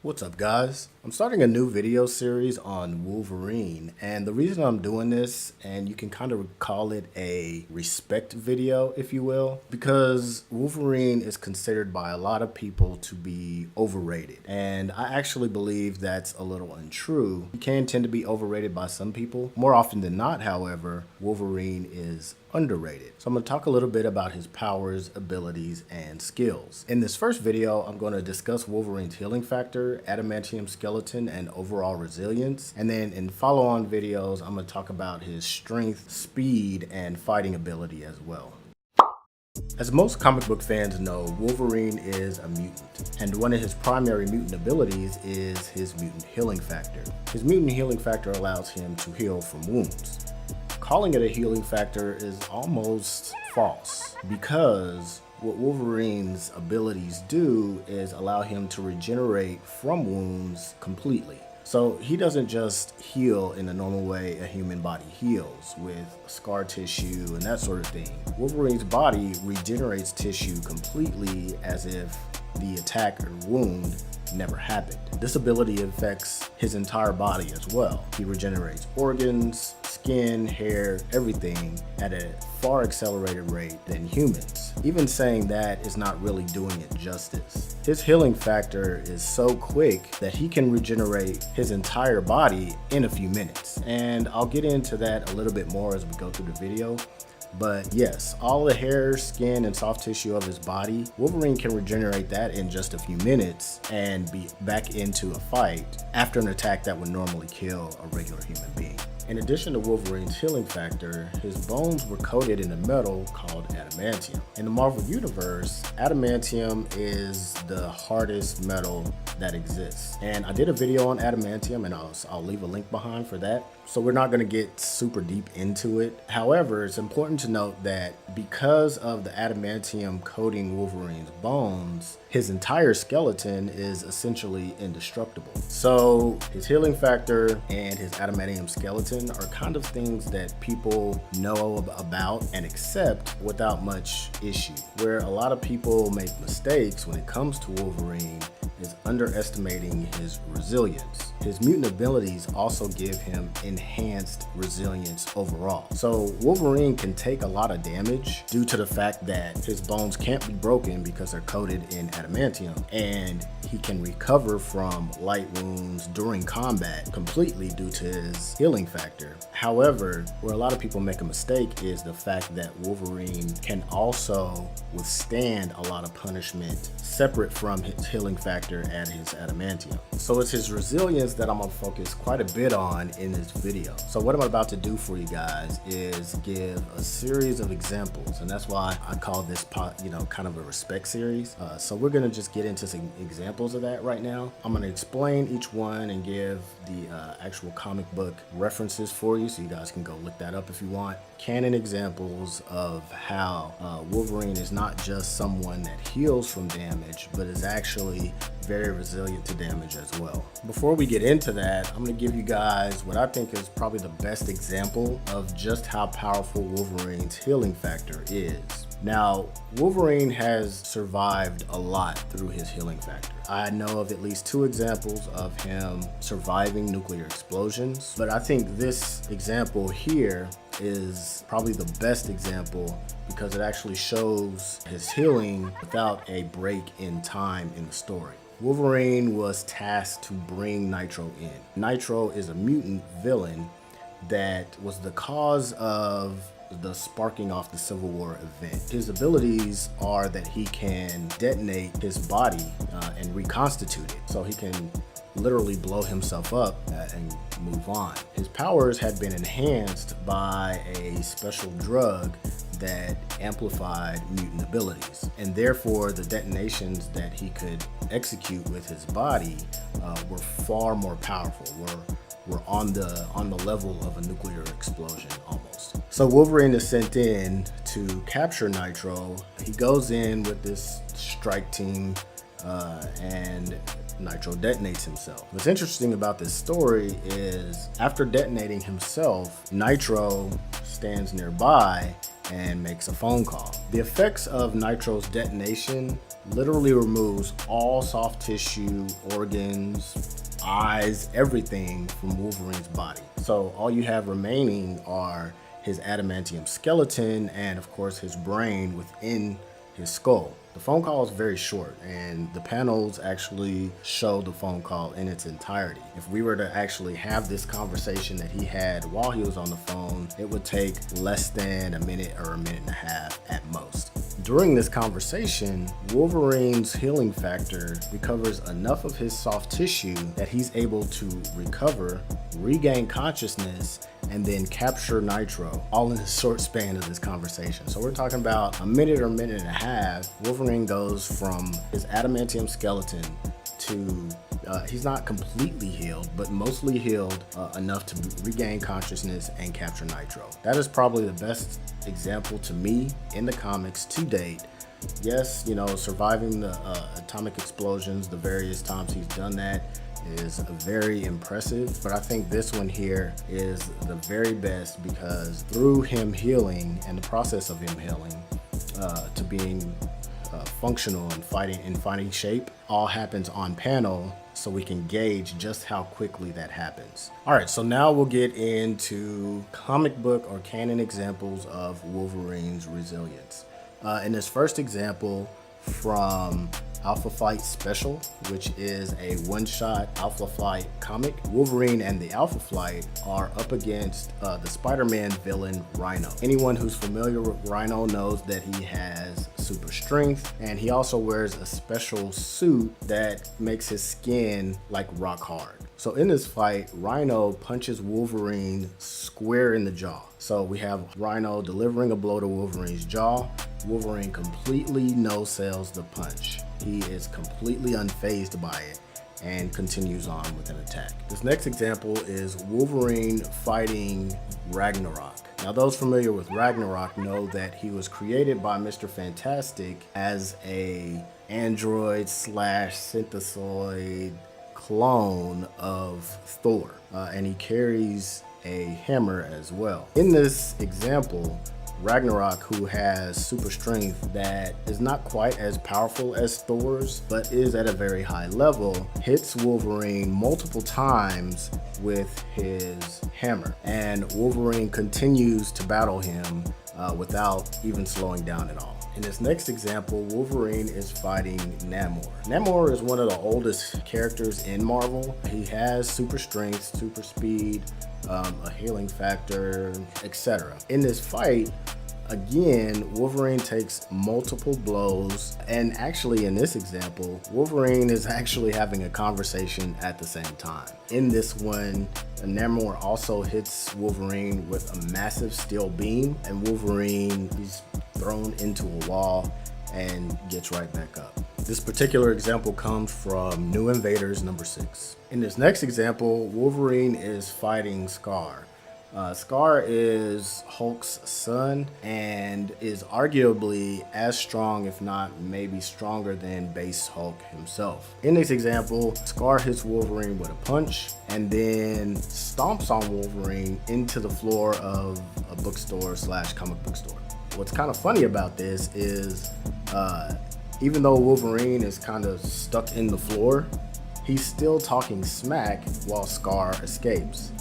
What's up, guys? I'm starting a new video series on Wolverine, and the reason I'm doing this, and you can kind of call it a respect video, if you will, because Wolverine is considered by a lot of people to be overrated, and I actually believe that's a little untrue. He can tend to be overrated by some people. More often than not, however, Wolverine is underrated. So I'm going to talk a little bit about his powers, abilities, and skills. In this first video, I'm going to discuss Wolverine's healing factor, adamantium skeleton, and overall resilience. And then in follow-on videos, I'm going to talk about his strength, speed, and fighting ability as well. As most comic book fans know, Wolverine is a mutant, and one of his primary mutant abilities is his mutant healing factor. His mutant healing factor allows him to heal from wounds. Calling it a healing factor is almost false, because what Wolverine's abilities do is allow him to regenerate from wounds completely. So he doesn't just heal in the normal way a human body heals, with scar tissue and that sort of thing. Wolverine's body regenerates tissue completely as if the attack or wound never happened. This ability affects his entire body as well. He regenerates organs, skin, hair, everything at a far accelerated rate than humans. Even saying that is not really doing it justice. His healing factor is so quick that he can regenerate his entire body in a few minutes. And I'll get into that a little bit more as we go through the video. But yes, all the hair, skin, and soft tissue of his body, Wolverine can regenerate that in just a few minutes and be back into a fight after an attack that would normally kill a regular human being. In addition to Wolverine's healing factor, his bones were coated in a metal called adamantium. In the Marvel Universe, adamantium is the hardest metal that exists. And I did a video on adamantium, and I'll leave a link behind for that. So we're not going to get super deep into it. However, it's important to note that because of the adamantium coating Wolverine's bones, his entire skeleton is essentially indestructible. So his healing factor and his adamantium skeleton are kind of things that people know about and accept without much issue. Where a lot of people make mistakes when it comes to Wolverine is underestimating his resilience. His mutant abilities also give him enhanced resilience overall. So Wolverine can take a lot of damage due to the fact that his bones can't be broken because they're coated in adamantium, and he can recover from light wounds during combat completely due to his healing factor. However, where a lot of people make a mistake is the fact that Wolverine can also withstand a lot of punishment separate from his healing factor and his adamantium. So it's his resilience that I'm gonna focus quite a bit on in this video. So what I'm about to do for you guys is give a series of examples, and that's why I call this kind of a respect series. So we're gonna just get into some examples of that right now. I'm gonna explain each one and give the actual comic book references for you, so you guys can go look that up if you want. Canon examples of how Wolverine is not just someone that heals from damage, but is actually very resilient to damage as well. Before we get into that, I'm going to give you guys what I think is probably the best example of just how powerful Wolverine's healing factor is. Now, Wolverine has survived a lot through his healing factor. I know of at least 2 examples of him surviving nuclear explosions, but I think this example here is probably the best example because it actually shows his healing without a break in time in the story. Wolverine was tasked to bring Nitro in. Nitro is a mutant villain that was the cause of the sparking off the Civil War event. His abilities are that he can detonate his body and reconstitute it, so he can literally blow himself up and move on. His powers had been enhanced by a special drug that amplified mutant abilities, and therefore the detonations that he could execute with his body were far more powerful, were on the level of a nuclear explosion almost. So Wolverine is sent in to capture Nitro. He goes in with this strike team and Nitro detonates himself. What's interesting about this story is after detonating himself, Nitro stands nearby and makes a phone call. The effects of Nitro's detonation literally removes all soft tissue, organs, eyes, everything from Wolverine's body. So all you have remaining are his adamantium skeleton and of course his brain within his skull. The phone call is very short and the panels actually show the phone call in its entirety. If we were to actually have this conversation that he had while he was on the phone, it would take less than a minute or a minute and a half at most. During this conversation, Wolverine's healing factor recovers enough of his soft tissue that he's able to recover, regain consciousness, and then capture Nitro, all in a short span of this conversation. So we're talking about a minute or minute and a half. Wolverine goes from his adamantium skeleton to he's not completely healed, but mostly healed enough to regain consciousness and capture Nitro. That is probably the best example to me in the comics to date. Yes, you know, surviving the atomic explosions, the various times he's done that is very impressive, but I think this one here is the very best because through him healing and the process of him healing to being functional and fighting shape all happens on panel, so we can gauge just how quickly that happens. All right, so now we'll get into comic book or canon examples of Wolverine's resilience. In this first example from Alpha Flight Special, which is a one-shot Alpha Flight comic, Wolverine and the Alpha Flight are up against the Spider-Man villain Rhino. Anyone who's familiar with Rhino knows that he has super strength, and he also wears a special suit that makes his skin like rock hard. So in this fight, Rhino punches Wolverine square in the jaw. So we have Rhino delivering a blow to Wolverine's jaw. Wolverine completely no-sells the punch. He is completely unfazed by it and continues on with an attack. This next example is Wolverine fighting Ragnarok. Now, those familiar with Ragnarok know that he was created by Mr. Fantastic as a android slash synthesoid clone of Thor, and he carries a hammer as well. In this example, Ragnarok, who has super strength that is not quite as powerful as Thor's, but is at a very high level, hits Wolverine multiple times with his hammer. And Wolverine continues to battle him without even slowing down at all. In this next example, Wolverine is fighting Namor. Namor is one of the oldest characters in Marvel. He has super strength, super speed, a healing factor, etc. In this fight, again, Wolverine takes multiple blows, and actually in this example, Wolverine is actually having a conversation at the same time. In this one, Namor also hits Wolverine with a massive steel beam, and Wolverine is thrown into a wall and gets right back up. This particular example comes from New Invaders number 6. In this next example, Wolverine is fighting Scar. Scar is Hulk's son and is arguably as strong, if not maybe stronger than base Hulk himself. In this example, Scar hits Wolverine with a punch and then stomps on Wolverine into the floor of a bookstore slash comic book store. What's kind of funny about this is even though Wolverine is kind of stuck in the floor, he's still talking smack while Scar escapes.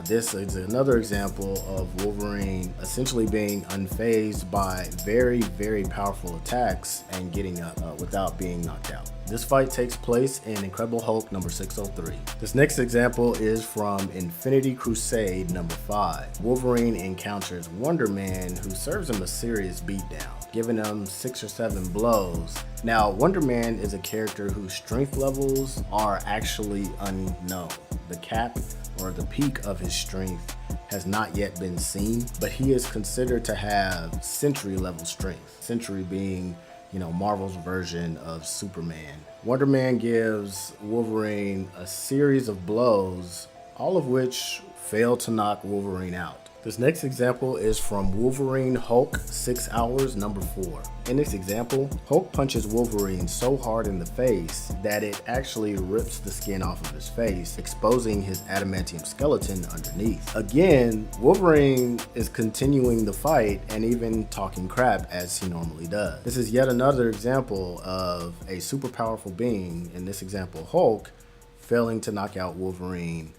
This is another example of Wolverine essentially being unfazed by very, very powerful attacks and getting up without being knocked out. This fight takes place in Incredible Hulk number 603. This next example is from Infinity Crusade number 5. Wolverine encounters Wonder Man, who serves him a serious beatdown, giving him 6 or 7 blows. Now, Wonder Man is a character whose strength levels are actually unknown. The cap or the peak of his strength has not yet been seen, but he is considered to have Sentry level strength. Sentry being, you know, Marvel's version of Superman. Wonder Man gives Wolverine a series of blows, all of which fail to knock Wolverine out. This next example is from Wolverine Hulk 6 Hours number 4. In this example, Hulk punches Wolverine so hard in the face that it actually rips the skin off of his face, exposing his adamantium skeleton underneath. Again, Wolverine is continuing the fight and even talking crap as he normally does. This is yet another example of a super powerful being, in this example Hulk, failing to knock out Wolverine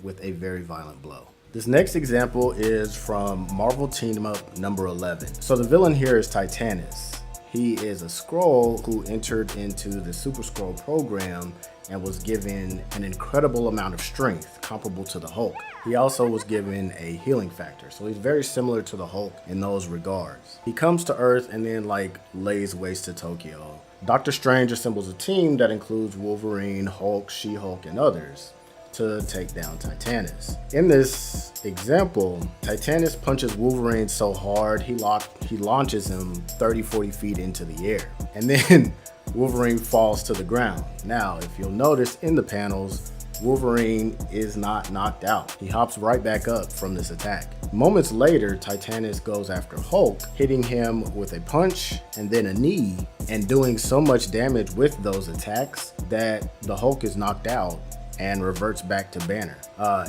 with a very violent blow. This next example is from Marvel Team Up number 11. So the villain here is Titanus. He is a Skrull who entered into the Super Skrull program and was given an incredible amount of strength, comparable to the Hulk. He also was given a healing factor, so he's very similar to the Hulk in those regards. He comes to Earth and then lays waste to Tokyo. Doctor Strange assembles a team that includes Wolverine, Hulk, She-Hulk, and others to take down Titanus. In this example, Titanus punches Wolverine so hard he launches him 30-40 feet into the air, and then Wolverine falls to the ground. Now, if you'll notice in the panels, Wolverine is not knocked out. He hops right back up from this attack. Moments later, Titanus goes after Hulk, hitting him with a punch and then a knee, and doing so much damage with those attacks that the Hulk is knocked out and reverts back to Banner.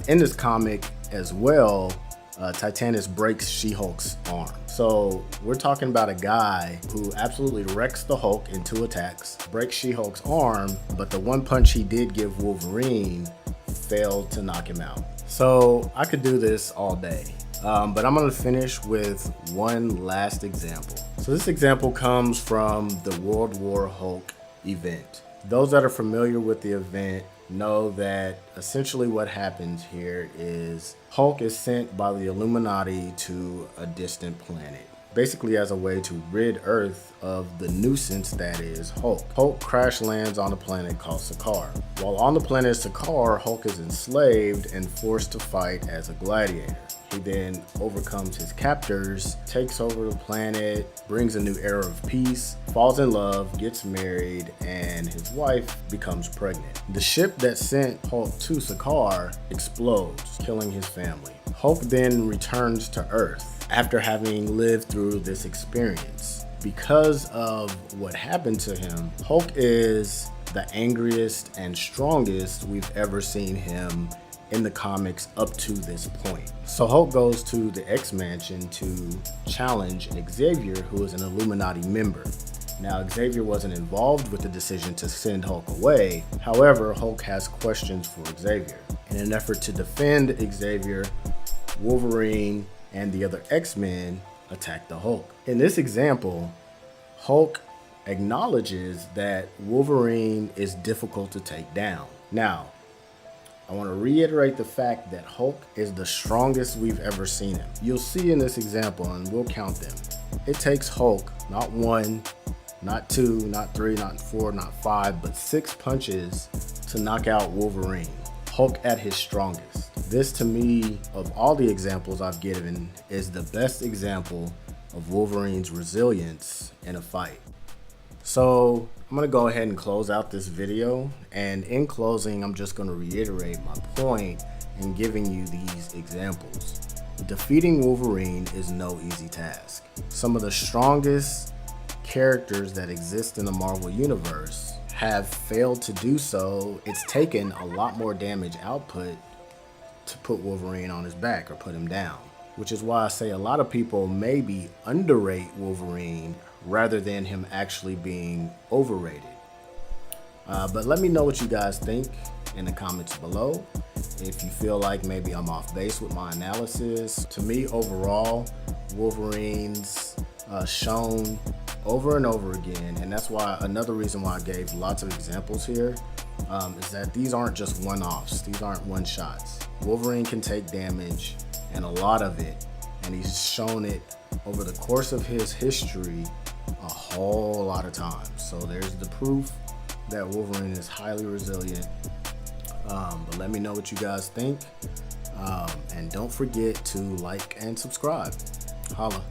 In this comic as well, Titanus breaks She-Hulk's arm. So we're talking about a guy who absolutely wrecks the Hulk in 2 attacks, breaks She-Hulk's arm, but the one punch he did give Wolverine failed to knock him out. So I could do this all day, but I'm gonna finish with one last example. So this example comes from the World War Hulk event. Those that are familiar with the event know that essentially what happens here is Hulk is sent by the Illuminati to a distant planet, basically as a way to rid Earth of the nuisance that is Hulk. Hulk crash lands on a planet called Sakaar. While on the planet Sakaar, Hulk is enslaved and forced to fight as a gladiator. He then overcomes his captors, takes over the planet, brings a new era of peace, falls in love, gets married, and his wife becomes pregnant. The ship that sent Hulk to Sakaar explodes, killing his family. Hulk then returns to Earth after having lived through this experience. Because of what happened to him, Hulk is the angriest and strongest we've ever seen him in the comics up to this point. So Hulk goes to the X-Mansion to challenge Xavier, who is an Illuminati member. Now, Xavier wasn't involved with the decision to send Hulk away. However, Hulk has questions for Xavier. In an effort to defend Xavier, Wolverine and the other X-Men attack the Hulk. In this example, Hulk acknowledges that Wolverine is difficult to take down. Now, I want to reiterate the fact that Hulk is the strongest we've ever seen him. You'll see in this example, and we'll count them. It takes Hulk not 1, not 2, not 3, not 4, not 5, but 6 punches to knock out Wolverine. Hulk at his strongest. This, to me, of all the examples I've given, is the best example of Wolverine's resilience in a fight. So I'm gonna go ahead and close out this video, and in closing, I'm just gonna reiterate my point in giving you these examples. Defeating Wolverine is no easy task. Some of the strongest characters that exist in the Marvel Universe have failed to do so. It's taken a lot more damage output to put Wolverine on his back or put him down, which is why I say a lot of people maybe underrate Wolverine rather than him actually being overrated. But let me know what you guys think in the comments below. If you feel like maybe I'm off base with my analysis. To me, overall, Wolverine's shown over and over again, and that's why another reason why I gave lots of examples here is that these aren't just one-offs. These aren't one-shots. Wolverine can take damage, and a lot of it, and he's shown it over the course of his history a whole lot of times. So there's the proof that Wolverine is highly resilient. But let me know what you guys think, and don't forget to like and subscribe. Holla.